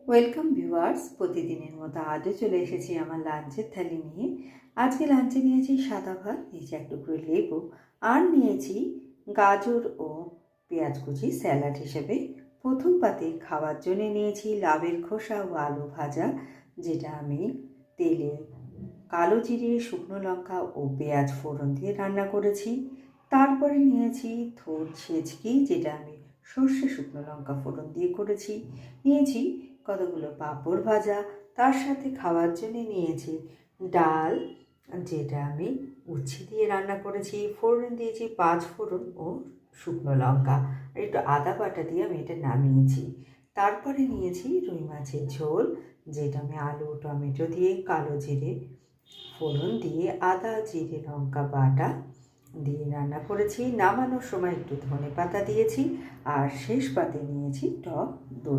Welcome viewers, প্রতিদিনের মতো আজও চলে এসেছি আমার লাঞ্চের থালি নিয়ে। আজকে লাঞ্চে নিয়েছি সাদা ভাত, নিয়েছি এক টুকরো লেবু, আর নিয়েছি গাজর ও পেঁয়াজ কুচি স্যালাড হিসেবে। প্রথম পাতে খাওয়ার জন্য নিয়েছি লাউয়ের খোসা ও আলু ভাজা, যেটা আমি তেলে কালো জিরে, শুকনো লঙ্কা ও পেঁয়াজ ফোড়ন দিয়ে রান্না করেছি। তারপরে নিয়েছি থোড় ছেচকি, যেটা আমি সর্ষে শুকনো লঙ্কা ফোড়ন দিয়ে করেছি। নিয়েছি কতগুলো পাঁপড় ভাজা, তার সাথে খাওয়ার জন্য নিয়েছি ডাল, যেটা আমি উচ্ছে দিয়ে রান্না করেছি। ফোড়ন দিয়েছি 5 ফোড়ন ও শুকনো লঙ্কা, আর একটু আদা বাটা দিয়ে আমি এটা নামিয়েছি। তারপরে নিয়েছি রুই মাছের ঝোল, যেটা আমি আলু টমেটো দিয়ে কালো জিরে ফোড়ন দিয়ে আদা জিরে লঙ্কা বাটা দিয়ে রান্না করেছি। নামানোর সময় একটু ধনে পাতা দিয়েছি, আর শেষ পাতে নিয়েছি টক দই।